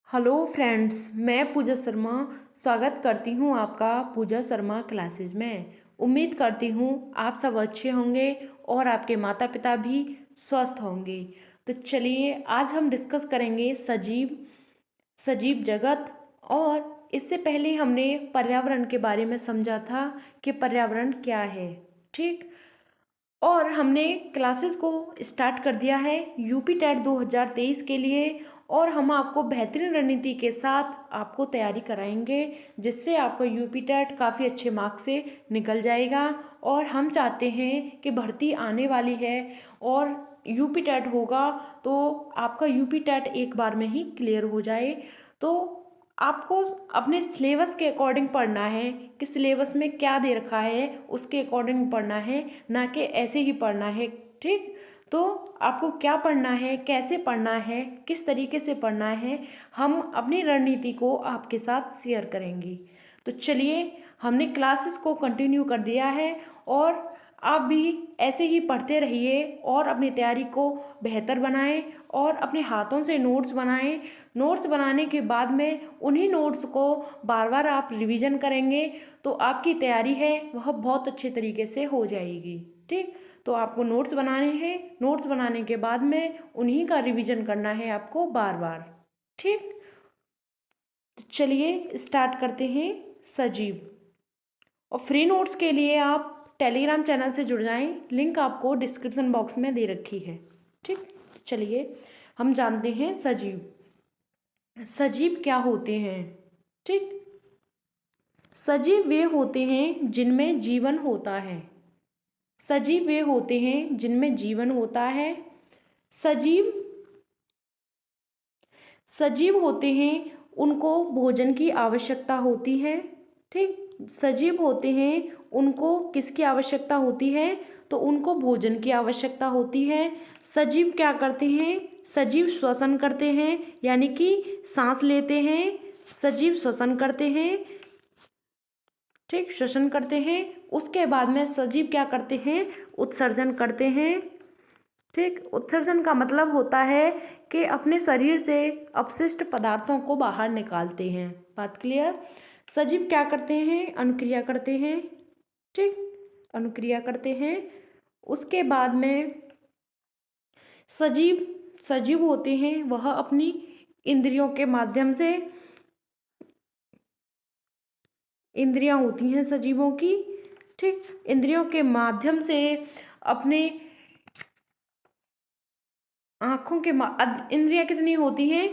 Hello friends, मैं पूजा शर्मा स्वागत करती हूँ आपका पूजा शर्मा क्लासेस में। उम्मीद करती हूँ आप सब अच्छे होंगे और आपके माता पिता भी स्वस्थ होंगे। तो चलिए आज हम डिस्कस करेंगे सजीव सजीव जगत। और इससे पहले हमने पर्यावरण के बारे में समझा था कि पर्यावरण क्या है। ठीक। और हमने क्लासेस को स्टार्ट कर दिया है यूपी टेट 2023 के लिए। और हम आपको बेहतरीन रणनीति के साथ आपको तैयारी कराएंगे, जिससे आपका यूपी टेट काफ़ी अच्छे मार्क्स से निकल जाएगा। और हम चाहते हैं कि भर्ती आने वाली है और यूपी टेट होगा तो आपका यूपी टेट एक बार में ही क्लियर हो जाए। तो आपको अपने सिलेबस के अकॉर्डिंग पढ़ना है कि सिलेबस में क्या दे रखा है उसके अकॉर्डिंग पढ़ना है, ना कि ऐसे ही पढ़ना है। ठीक। तो आपको क्या पढ़ना है, कैसे पढ़ना है, किस तरीके से पढ़ना है, हम अपनी रणनीति को आपके साथ शेयर करेंगे। तो चलिए हमने क्लासेस को कंटिन्यू कर दिया है और आप भी ऐसे ही पढ़ते रहिए और अपनी तैयारी को बेहतर बनाएं और अपने हाथों से नोट्स बनाएं। नोट्स बनाने के बाद में उन्हीं नोट्स को बार बार आप रिवीजन करेंगे तो आपकी तैयारी है वह बहुत अच्छे तरीके से हो जाएगी। ठीक। तो आपको नोट्स बनाने हैं, नोट्स बनाने के बाद में उन्हीं का रिवीजन करना है आपको बार बार। ठीक। तो चलिए स्टार्ट करते हैं सजीव। और फ्री नोट्स के लिए आप टेलीग्राम चैनल से जुड़ जाएं, लिंक आपको डिस्क्रिप्शन बॉक्स में दे रखी है। ठीक। तो चलिए हम जानते हैं सजीव। सजीव क्या होते हैं। ठीक। सजीव वे होते हैं जिनमें जीवन होता है। सजीव वे होते हैं जिनमें जीवन होता है। सजीव सजीव होते हैं उनको भोजन की आवश्यकता होती है। ठीक। सजीव होते हैं उनको किसकी आवश्यकता होती है, तो उनको भोजन की आवश्यकता होती है। सजीव क्या करते हैं, सजीव श्वसन करते हैं, यानी कि सांस लेते हैं। सजीव श्वसन करते हैं। ठीक, श्वसन करते हैं। उसके बाद में सजीव क्या करते हैं, उत्सर्जन करते हैं। ठीक। उत्सर्जन का मतलब होता है कि अपने शरीर से अपशिष्ट पदार्थों को बाहर निकालते हैं। बात क्लियर। सजीव क्या करते हैं, अनुक्रिया करते हैं। ठीक। अनुक्रिया करते हैं। उसके बाद में सजीव सजीव होते हैं वह अपनी इंद्रियों के माध्यम से, इंद्रियां होती हैं सजीवों की। ठीक। इंद्रियों के माध्यम से अपने आँखों के इंद्रियां कितनी होती हैं,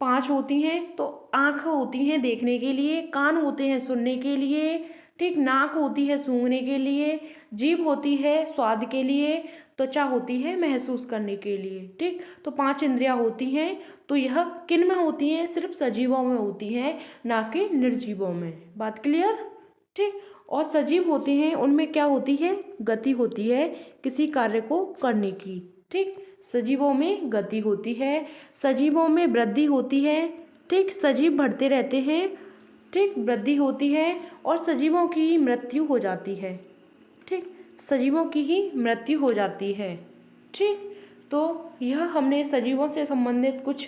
5 होती हैं। तो आँख होती हैं देखने के लिए, कान होते हैं सुनने के लिए। ठीक। नाक होती है सूंघने के लिए, जीभ होती है स्वाद के लिए, त्वचा होती है महसूस करने के लिए। ठीक। तो 5 इंद्रियां होती हैं। तो यह किन में होती हैं, सिर्फ सजीवों में होती हैं, ना कि निर्जीवों में। बात क्लियर। ठीक। और सजीव होते हैं उनमें क्या होती है, गति होती है किसी कार्य को करने की। ठीक। सजीवों में गति होती है, सजीवों में वृद्धि होती है। ठीक। सजीव बढ़ते रहते हैं। ठीक। वृद्धि होती है और सजीवों की मृत्यु हो जाती है। ठीक। सजीवों की ही मृत्यु हो जाती है। ठीक। तो यह हमने सजीवों से संबंधित कुछ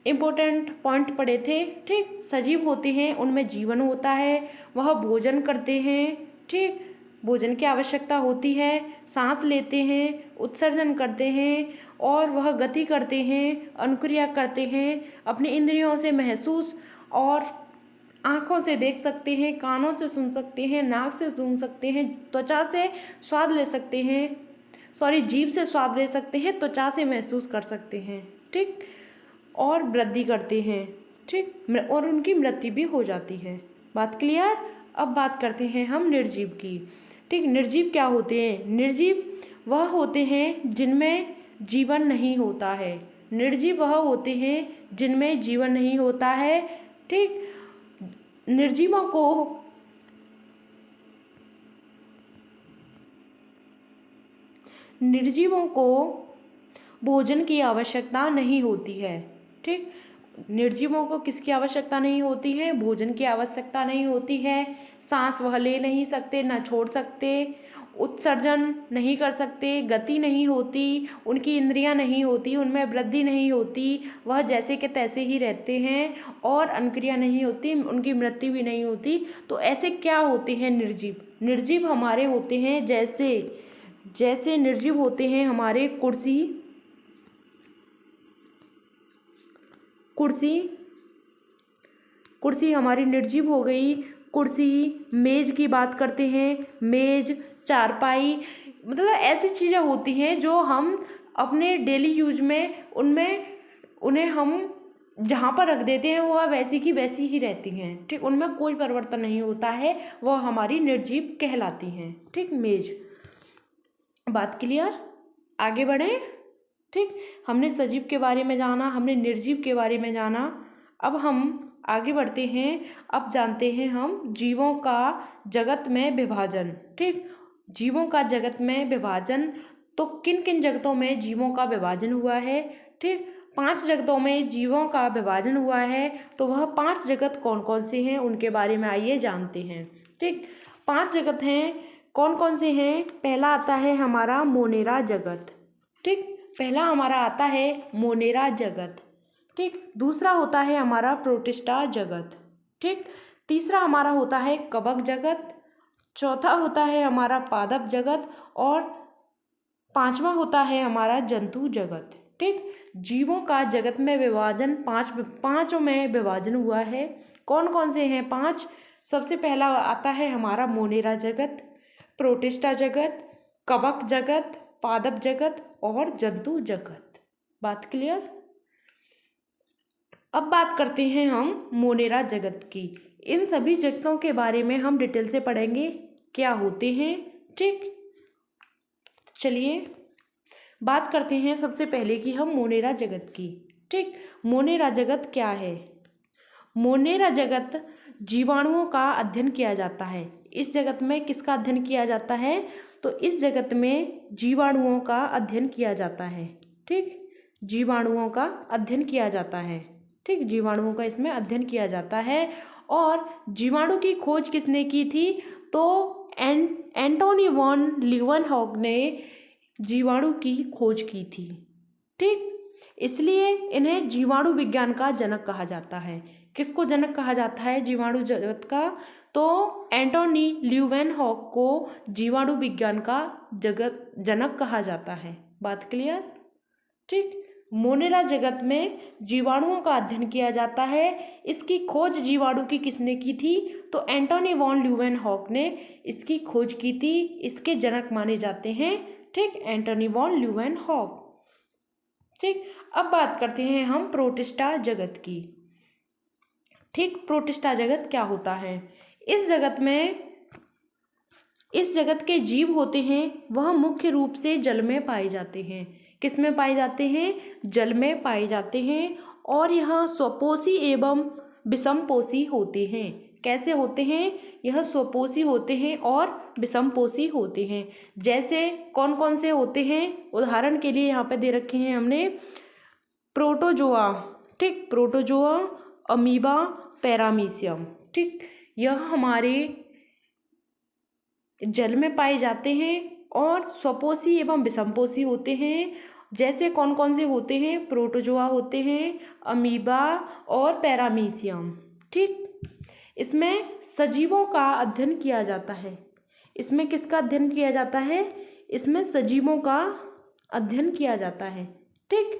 इम्पोर्टेंट पॉइंट पढ़े थे। ठीक। सजीव होते हैं उनमें जीवन होता है, वह भोजन करते हैं। ठीक। भोजन की आवश्यकता होती है, सांस लेते हैं, उत्सर्जन करते हैं और वह गति करते हैं, अनुक्रिया करते हैं, अपनी इंद्रियों से महसूस और आँखों से देख सकते हैं, कानों से सुन सकते हैं, नाक से सूंघ सकते हैं, त्वचा से स्वाद ले सकते हैं, सॉरी जीभ से स्वाद ले सकते हैं, त्वचा से महसूस कर सकते हैं। ठीक। और वृद्धि करते हैं। ठीक। और उनकी मृत्यु भी हो जाती है। बात क्लियर। अब बात करते हैं हम निर्जीव की। ठीक। निर्जीव क्या होते हैं, निर्जीव वह होते हैं जिनमें जीवन नहीं होता है। निर्जीव वह होते हैं जिनमें जीवन नहीं होता है। ठीक। निर्जीवों को निर्जीवों को भोजन की आवश्यकता नहीं होती है। ठीक। निर्जीवों को किसकी आवश्यकता नहीं होती है, भोजन की आवश्यकता नहीं होती है। सांस वह ले नहीं सकते, ना छोड़ सकते। उत्सर्जन नहीं कर सकते, गति नहीं होती, उनकी इंद्रियां नहीं होती, उनमें वृद्धि नहीं होती, वह जैसे के तैसे ही रहते हैं और अनक्रिया नहीं होती, उनकी मृत्यु भी नहीं होती। तो ऐसे क्या होते हैं निर्जीव? निर्जीव हमारे होते हैं जैसे जैसे निर्जीव होते हैं हमारे कुर्सी कुर्सी कुर्सी हमारी निर्जीव हो गई। कुर्सी, मेज की बात करते हैं, मेज, चारपाई, मतलब ऐसी चीज़ें होती हैं जो हम अपने डेली यूज में उन्हें हम जहाँ पर रख देते हैं वह वैसी की वैसी ही रहती हैं। ठीक, उनमें कोई परिवर्तन नहीं होता है, वह हमारी निर्जीव कहलाती हैं। ठीक, मेज। बात क्लियर? आगे बढ़ें। ठीक, हमने सजीव के बारे में जाना, हमने निर्जीव के बारे में जाना। अब हम आगे बढ़ते हैं। अब जानते हैं हम जीवों का जगत में विभाजन। ठीक, जीवों का जगत में विभाजन, तो किन किन जगतों में जीवों का विभाजन हुआ है? ठीक, 5 जगतों में जीवों का विभाजन हुआ है। तो वह 5 जगत कौन कौन से हैं उनके बारे में आइए जानते हैं। ठीक, 5 जगत हैं, कौन कौन से हैं? पहला आता है हमारा मोनेरा जगत। ठीक, पहला हमारा आता है मोनेरा जगत। ठीक, दूसरा होता है हमारा प्रोटिस्टा जगत। ठीक, तीसरा हमारा होता है कवक जगत। चौथा होता है हमारा पादप जगत और पांचवा होता है हमारा जंतु जगत। ठीक, जीवों का जगत में विभाजन पांचों में विभाजन हुआ है। कौन कौन से हैं 5? सबसे पहला आता है हमारा मोनेरा जगत, प्रोटिस्टा जगत, कवक जगत, पादप जगत और जंतु जगत। बात क्लियर? अब बात करते हैं हम मोनेरा जगत की। इन सभी जगतों के बारे में हम डिटेल से पढ़ेंगे, क्या होते हैं। ठीक, चलिए बात करते हैं सबसे पहले कि हम मोनेरा जगत की। ठीक, मोनेरा जगत क्या है? मोनेरा जगत जीवाणुओं का अध्ययन किया जाता है। इस जगत में किसका अध्ययन किया जाता है? तो इस जगत में जीवाणुओं का अध्ययन किया जाता है। ठीक, जीवाणुओं का अध्ययन किया जाता है। ठीक, जीवाणुओं का इसमें अध्ययन किया जाता है। और जीवाणु की खोज किसने की थी? तो एंटोनी वॉन लीवनहॉक ने जीवाणु की खोज की थी। ठीक, इसलिए इन्हें जीवाणु विज्ञान का जनक कहा जाता है। किसको जनक कहा जाता है जीवाणु जगत का? तो एंटोनी ल्यूवेनहॉक को जीवाणु विज्ञान का जनक कहा जाता है। बात क्लियर? ठीक, मोनेरा जगत में जीवाणुओं का अध्ययन किया जाता है। इसकी खोज जीवाणु की किसने की थी? तो एंटोनी वॉन ल्यूवेनहॉक ने इसकी खोज की थी। इसके जनक माने जाते हैं। ठीक, एंटोनी वॉन ल्यूवेनहॉक। ठीक, अब बात करते हैं हम प्रोटिस्टा जगत की। ठीक, प्रोटिस्टा जगत क्या होता है? इस जगत के जीव होते हैं वह मुख्य रूप से जल में पाए जाते हैं। किस में पाए जाते हैं? जल में पाए जाते हैं। और यह स्वपोषी एवं विषमपोषी होते हैं। कैसे होते हैं? यह स्वपोषी होते हैं और विषमपोषी होते हैं। जैसे कौन कौन से होते हैं? उदाहरण के लिए यहाँ पे दे रखे हैं हमने प्रोटोजोआ। ठीक, प्रोटोजोआ, अमीबा, पैरामीशियम। ठीक, यह हमारे जल में पाए जाते हैं और स्वपोषी एवं विषमपोषी होते हैं। जैसे कौन कौन से होते हैं? प्रोटोजोआ होते हैं, अमीबा और पैरामीशियम। ठीक, इसमें सजीवों का अध्ययन किया जाता है। इसमें किसका अध्ययन किया जाता है? इसमें सजीवों का अध्ययन किया जाता है। ठीक,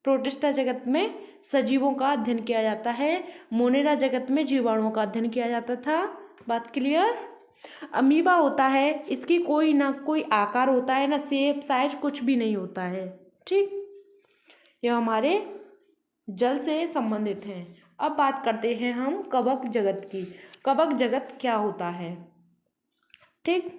प्रोटिस्टा जगत में सजीवों का अध्ययन किया जाता है। मोनेरा जगत में जीवाणुओं का अध्ययन किया जाता था। बात क्लियर? अमीबा होता है, इसकी कोई ना कोई आकार होता है, ना शेप साइज, कुछ भी नहीं होता है। ठीक, यह हमारे जल से संबंधित हैं। अब बात करते हैं हम कवक जगत की। कवक जगत क्या होता है? ठीक,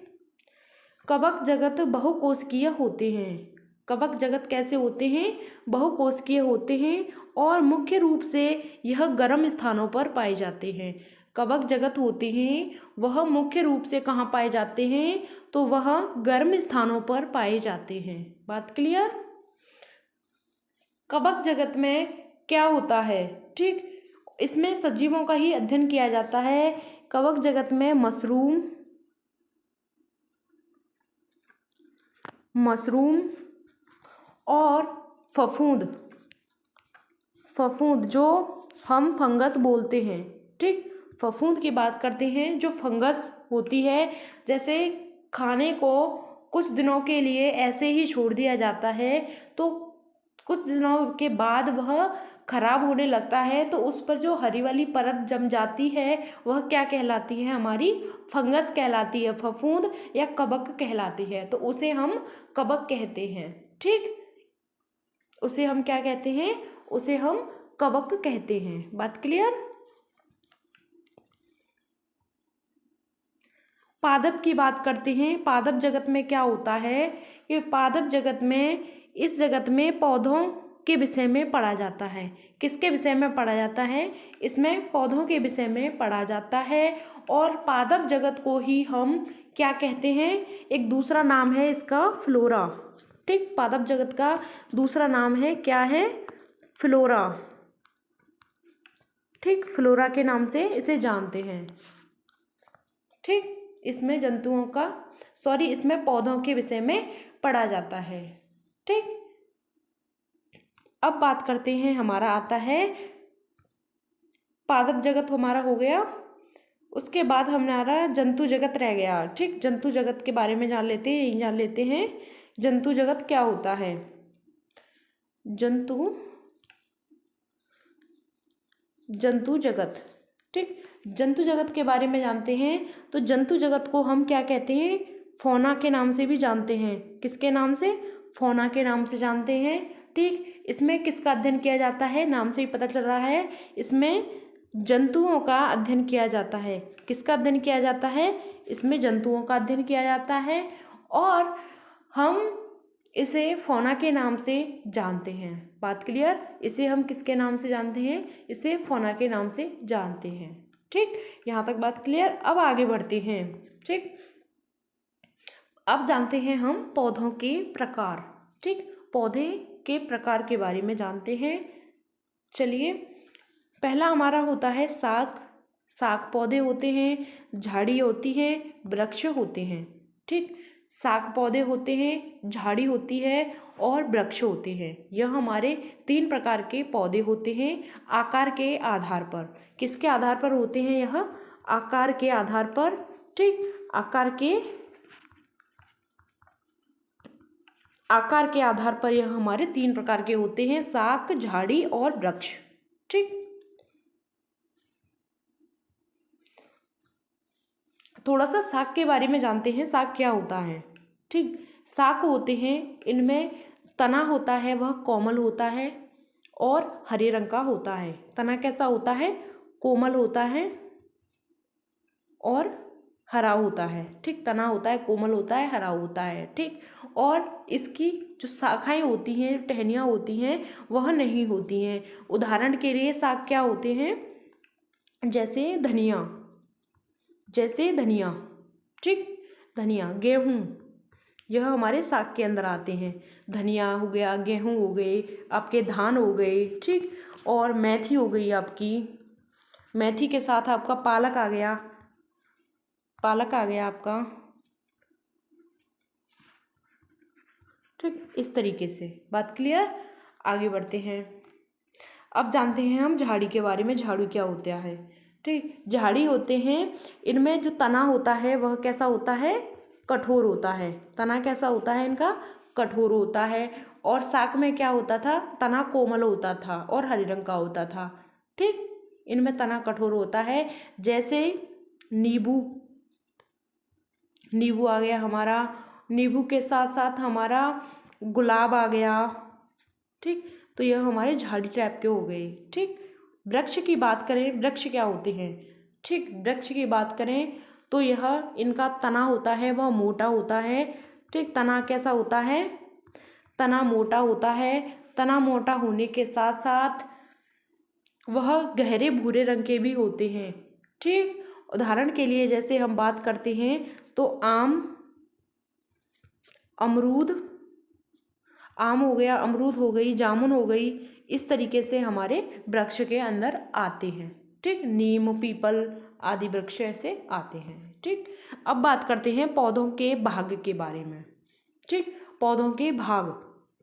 कवक जगत बहुकोशिकीय होते हैं। कवक जगत कैसे होते हैं? बहुकोशिकीय होते हैं और मुख्य रूप से यह गर्म स्थानों पर पाए जाते हैं। कवक जगत होते हैं वह मुख्य रूप से कहाँ पाए जाते हैं? तो वह गर्म स्थानों पर पाए जाते हैं। बात क्लियर? कवक जगत में क्या होता है? ठीक, इसमें सजीवों का ही अध्ययन किया जाता है। कवक जगत में मशरूम, मशरूम और फफूंद, फफूंद जो हम फंगस बोलते हैं। ठीक, फफूंद की बात करते हैं जो फंगस होती है। जैसे खाने को कुछ दिनों के लिए ऐसे ही छोड़ दिया जाता है तो कुछ दिनों के बाद वह खराब होने लगता है, तो उस पर जो हरी वाली परत जम जाती है वह क्या कहलाती है? हमारी फंगस कहलाती है, फफूंद या कवक कहलाती है। तो उसे हम कवक कहते हैं। ठीक, उसे हम क्या कहते हैं? उसे हम कवक कहते हैं। बात क्लियर? पादप की बात करते हैं। पादप जगत में क्या होता है कि पादप जगत में, इस जगत में पौधों के विषय में पढ़ा जाता है। किसके विषय में पढ़ा जाता है? इसमें पौधों के विषय में पढ़ा जाता है। और पादप जगत को ही हम क्या कहते हैं? एक दूसरा नाम है इसका फ्लोरा। ठीक, पादप जगत का दूसरा नाम है, क्या है? फ्लोरा। ठीक, फ्लोरा के नाम से इसे जानते हैं। ठीक, इसमें जंतुओं का, सॉरी, इसमें पौधों के विषय में पढ़ा जाता है। ठीक, अब बात करते हैं, हमारा आता है पादप जगत हमारा हो गया। उसके बाद हमारा जंतु जगत रह गया। ठीक, जंतु जगत के बारे में जान लेते हैं जंतु जगत क्या होता है। जंतु जगत, ठीक, जंतु जगत के बारे में जानते हैं। तो जंतु जगत को हम क्या कहते हैं? फौना के नाम से भी जानते हैं। किसके नाम से? फौना के नाम से जानते हैं। ठीक, इसमें किसका अध्ययन किया जाता है? नाम से ही पता चल रहा है, इसमें जंतुओं का अध्ययन किया जाता है। किसका अध्ययन किया जाता है? इसमें जंतुओं का अध्ययन किया जाता है। और हम इसे फौना के नाम से जानते हैं। बात क्लियर? इसे हम किसके नाम से जानते हैं? इसे फौना के नाम से जानते हैं। ठीक, यहाँ तक बात क्लियर। अब आगे बढ़ते हैं। ठीक, अब जानते हैं हम पौधों के प्रकार। ठीक, पौधे के प्रकार के बारे में जानते हैं। चलिए, पहला हमारा होता है साग। साग पौधे होते हैं, झाड़ी होती है, वृक्ष होते हैं। ठीक, साग पौधे होते हैं, झाड़ी होती है और वृक्ष होते हैं। यह हमारे 3 प्रकार के पौधे होते हैं आकार के आधार पर। किसके आधार पर होते हैं यह? आकार के आधार पर। ठीक, आकार के आधार पर यह हमारे 3 प्रकार के होते हैं, साग, झाड़ी और वृक्ष। ठीक, थोड़ा सा साग के बारे में जानते हैं, साग क्या होता है। ठीक, साग होते हैं, इनमें तना होता है, वह कोमल होता है और हरे रंग का होता है। तना कैसा होता है? कोमल होता है और हरा होता है। ठीक, तना होता है, कोमल होता है, हरा होता है। ठीक, और इसकी जो शाखाएं होती हैं, टहनियाँ होती हैं, वह नहीं होती हैं। उदाहरण के लिए साग क्या होते हैं? जैसे धनिया। ठीक, धनिया, गेहूँ, यह हमारे साग के अंदर आते हैं। धनिया हो गया, गेहूँ हो गए, आपके धान हो गए। ठीक, और मेथी हो गई आपकी। मेथी के साथ आपका पालक आ गया, आपका। ठीक, इस तरीके से। बात क्लियर? आगे बढ़ते हैं। अब जानते हैं हम झाड़ी के बारे में। झाड़ी क्या होता है? ठीक, झाड़ी होते हैं, इनमें जो तना होता है वह कैसा होता है? कठोर होता है। तना कैसा होता है इनका? कठोर होता है। और साग में क्या होता था? तना कोमल होता था और हरे रंग का होता था। ठीक, इनमें तना कठोर होता है। जैसे नींबू आ गया हमारा, नींबू के साथ साथ हमारा गुलाब आ गया। ठीक, तो यह हमारे झाड़ी टाइप के हो गए। ठीक, वृक्ष की बात करें, वृक्ष क्या होते हैं? ठीक, वृक्ष की बात करें तो यह, इनका तना होता है वह मोटा होता है। ठीक, तना कैसा होता है? तना मोटा होता है। तना मोटा होने के साथ साथ वह गहरे भूरे रंग के भी होते हैं। ठीक, उदाहरण के लिए जैसे हम बात करते हैं तो आम हो गया, अमरूद हो गई, जामुन हो गई, इस तरीके से हमारे वृक्ष के अंदर आते हैं। ठीक, नीम, पीपल आदि वृक्ष ऐसे आते हैं। ठीक, अब बात करते हैं पौधों के भाग के बारे में। ठीक, पौधों के भाग।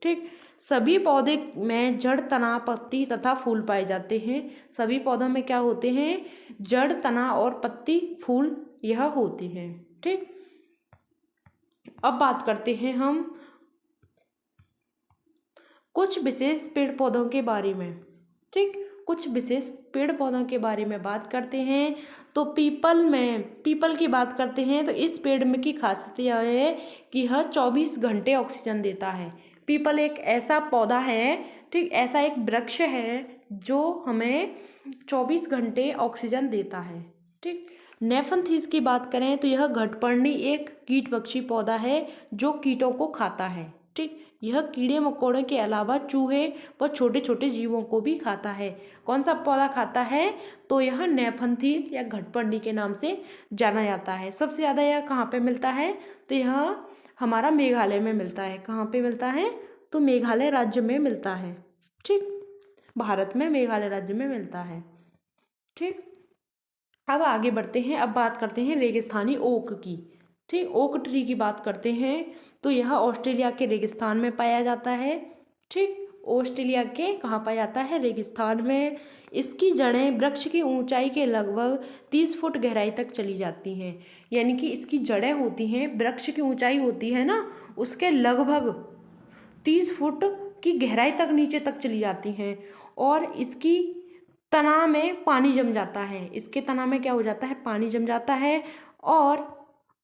ठीक, सभी पौधे में जड़, तना, पत्ती तथा फूल पाए जाते हैं। सभी पौधों में क्या होते हैं? जड़, तना और पत्ती, फूल यह होते हैं। ठीक, अब बात करते हैं हम कुछ विशेष पेड़ पौधों के बारे में। ठीक, कुछ विशेष पेड़ पौधों के बारे में बात करते हैं। तो पीपल की बात करते हैं तो इस पेड़ में की खासियत यह है कि यह 24 घंटे ऑक्सीजन देता है। पीपल एक ऐसा पौधा है, ठीक, ऐसा एक वृक्ष है जो हमें 24 घंटे ऑक्सीजन देता है। ठीक, नेफंथीस की बात करें तो यह घटपर्णी एक कीट पक्षी पौधा है जो कीटों को खाता है। ठीक, यह कीड़े मकोड़ों के अलावा चूहे व छोटे छोटे जीवों को भी खाता है। कौन सा पौधा खाता है? तो यह नेफंथीस या घटपर्णी के नाम से जाना जाता है। सबसे ज़्यादा यह कहाँ पे मिलता है? तो यह हमारा मेघालय में मिलता है। कहाँ पे मिलता है? तो मेघालय राज्य में मिलता है। ठीक, भारत में मेघालय राज्य में मिलता है। ठीक, अब आगे बढ़ते हैं। अब बात करते हैं रेगिस्तानी ओक की। ठीक, ओक ट्री की बात करते हैं तो यह ऑस्ट्रेलिया के रेगिस्तान में पाया जाता है। ठीक, ऑस्ट्रेलिया के कहाँ पाया जाता है? रेगिस्तान में। इसकी जड़ें वृक्ष की ऊंचाई के लगभग 30 फुट गहराई तक चली जाती हैं। यानी कि इसकी जड़ें होती हैं, वृक्ष की ऊंचाई होती है ना, उसके लगभग 30 फुट की गहराई तक नीचे तक चली जाती हैं। और इसकी तना में पानी जम जाता है। इसके तना में क्या हो जाता है? पानी जम जाता है।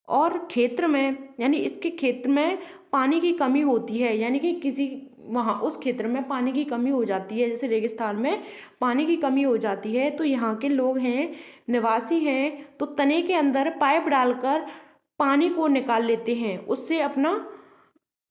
और क्षेत्र में, यानी इसके क्षेत्र में पानी की कमी होती है, यानी कि किसी वहाँ उस क्षेत्र में पानी की कमी हो जाती है, जैसे रेगिस्तान में पानी की कमी हो जाती है, तो यहाँ के लोग हैं, निवासी हैं, तो तने के अंदर पाइप डालकर पानी को निकाल लेते हैं, उससे अपना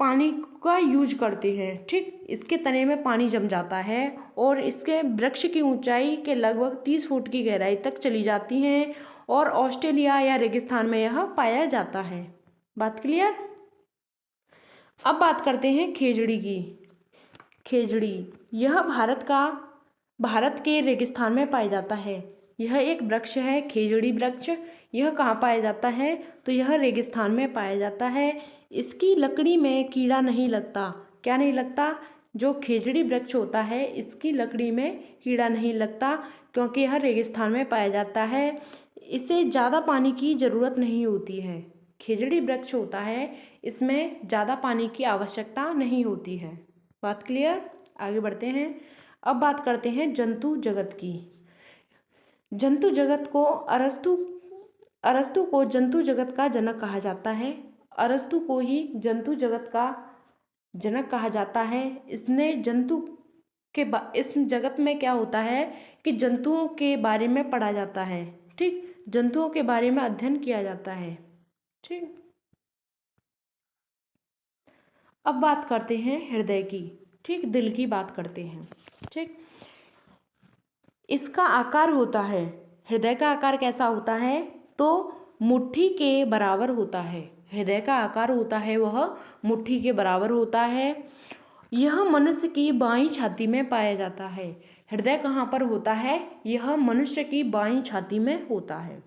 पानी का यूज करते हैं। ठीक, इसके तने में पानी जम जाता है और इसके वृक्ष की ऊंचाई के लगभग 30 फुट की गहराई तक चली जाती हैं और ऑस्ट्रेलिया या रेगिस्तान में यह पाया जाता है। बात क्लियर? अब बात करते हैं खेजड़ी की। खेजड़ी यह भारत के रेगिस्तान में पाया जाता है। यह एक वृक्ष है, खेजड़ी वृक्ष। यह कहाँ पाया जाता है? तो यह रेगिस्तान में पाया जाता है। इसकी लकड़ी में कीड़ा नहीं लगता। क्या नहीं लगता? जो खेजड़ी वृक्ष होता है इसकी लकड़ी में कीड़ा नहीं लगता, क्योंकि यह रेगिस्तान में पाया जाता है। इसे ज़्यादा पानी की ज़रूरत नहीं होती है। खेजड़ी वृक्ष होता है, इसमें ज़्यादा पानी की आवश्यकता नहीं होती है। बात क्लियर? आगे बढ़ते हैं। अब बात करते हैं जंतु जगत की। जंतु जगत को अरस्तु को जंतु जगत का जनक कहा जाता है। अरस्तु को ही जंतु जगत का जनक कहा जाता है। इसने इस जगत में क्या होता है कि जंतुओं के बारे में पढ़ा जाता है। ठीक, जंतुओं के बारे में अध्ययन किया जाता है। ठीक, अब बात करते हैं हृदय की। ठीक, दिल की बात करते हैं। ठीक, इसका आकार होता है, हृदय का आकार कैसा होता है? तो मुट्ठी के बराबर होता है। हृदय का आकार होता है वह मुट्ठी के बराबर होता है। यह मनुष्य की बाईं छाती में पाया जाता है। हृदय कहाँ पर होता है? यह मनुष्य की बाईं छाती में होता है।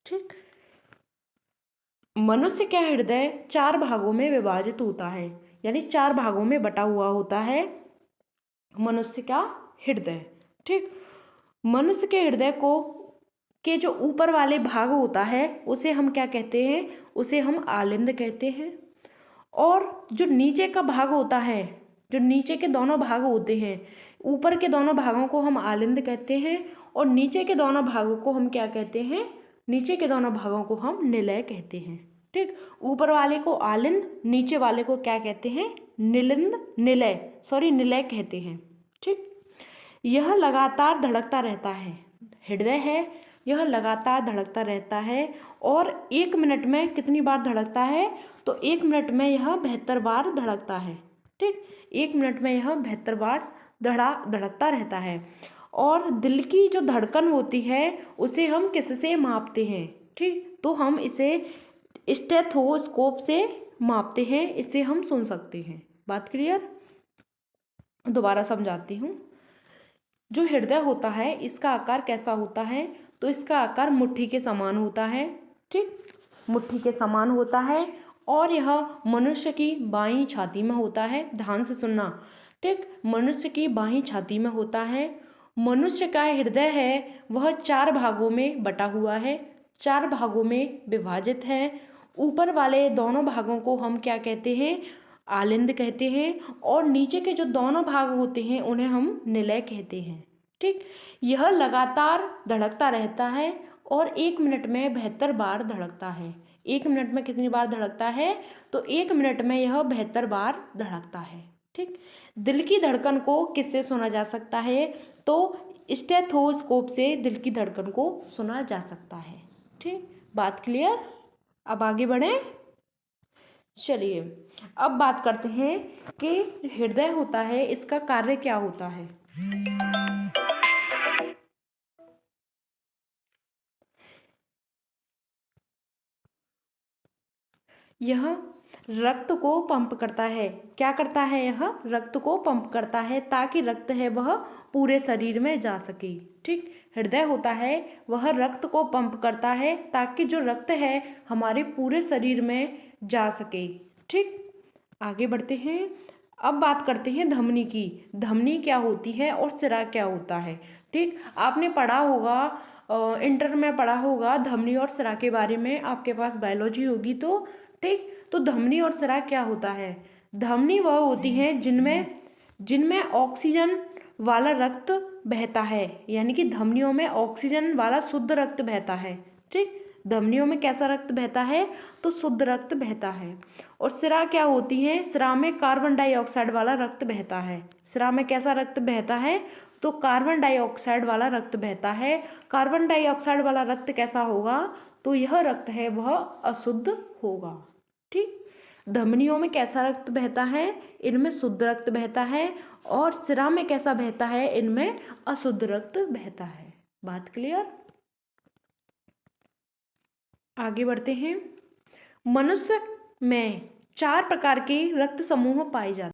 ठीक, मनुष्य का हृदय 4 भागों में विभाजित होता है, यानी 4 भागों में बटा हुआ होता है मनुष्य का हृदय। ठीक, मनुष्य के हृदय के जो ऊपर वाले भाग होता है उसे हम क्या कहते हैं? उसे हम आलिंद कहते हैं। और जो नीचे का भाग होता है, जो नीचे के दोनों भाग होते हैं, ऊपर के दोनों भागों को हम आलिंद कहते हैं और नीचे के दोनों भागों को हम क्या कहते हैं? नीचे के दोनों भागों को हम निलय कहते हैं। ठीक, ऊपर वाले को आलिंद, नीचे वाले को क्या कहते हैं? निलय कहते हैं। ठीक, यह लगातार धड़कता रहता है। हृदय है, यह लगातार धड़कता रहता है और 1 मिनट में कितनी बार धड़कता है? तो 1 मिनट में यह 72 बार धड़कता है। ठीक, 1 मिनट में यह 72 बार धड़कता रहता है। और दिल की जो धड़कन होती है उसे हम किससे मापते हैं? ठीक, तो हम इसे स्टेथोस्कोप से मापते हैं, इसे हम सुन सकते हैं। बात क्लियर? दोबारा समझाती हूँ। जो हृदय होता है इसका आकार कैसा होता है? तो इसका आकार मुट्ठी के समान होता है। ठीक, मुट्ठी के समान होता है और यह मनुष्य की बाईं छाती में होता है। ध्यान से सुनना, ठीक, मनुष्य की बाईं छाती में होता है। मनुष्य का हृदय है वह 4 भागों में बटा हुआ है, 4 भागों में विभाजित है। ऊपर वाले दोनों भागों को हम क्या कहते हैं? आलिंद कहते हैं, और नीचे के जो दोनों भाग होते हैं उन्हें हम निलय कहते हैं। ठीक, यह लगातार धड़कता रहता है और 1 मिनट में 72 बार धड़कता है। 1 मिनट में कितनी बार धड़कता है? तो 1 मिनट में यह 72 बार धड़कता है। ठीक, दिल की धड़कन को किससे सुना जा सकता है? तो स्टेथोस्कोप से दिल की धड़कन को सुना जा सकता है। ठीक, बात क्लियर? अब आगे बढ़ें। चलिए अब बात करते हैं कि हृदय होता है, इसका कार्य क्या होता है। यह रक्त को पंप करता है। क्या करता है? यह रक्त को पंप करता है ताकि रक्त है वह पूरे शरीर में जा सके। ठीक, हृदय होता है वह रक्त को पंप करता है ताकि जो रक्त है हमारे पूरे शरीर में जा सके। ठीक, आगे बढ़ते हैं। अब बात करते हैं धमनी की। धमनी क्या होती है और सिरा क्या होता है? ठीक, आपने पढ़ा होगा, इंटर में पढ़ा होगा धमनी और सिरा के बारे में, आपके पास बायोलॉजी होगी तो। ठीक, तो धमनी और सिरा क्या होता है? धमनी वह होती है जिनमें जिनमें ऑक्सीजन वाला रक्त बहता है, यानी कि धमनियों में ऑक्सीजन वाला शुद्ध रक्त बहता है। ठीक, धमनियों में कैसा रक्त बहता है? तो शुद्ध रक्त बहता है। और सिरा क्या होती है? सिरा में कार्बन डाइऑक्साइड वाला रक्त बहता है। सिरा में कैसा रक्त बहता है? तो कार्बन डाइऑक्साइड वाला रक्त बहता है। कार्बन डाइऑक्साइड वाला रक्त कैसा होगा? तो यह रक्त है वह अशुद्ध होगा। ठीक, धमनियों में कैसा रक्त बहता है? इनमें शुद्ध रक्त बहता है। और सिरा में कैसा बहता है? इनमें अशुद्ध रक्त बहता है। बात क्लियर? आगे बढ़ते हैं। मनुष्य में 4 प्रकार के रक्त समूह पाए जाते हैं।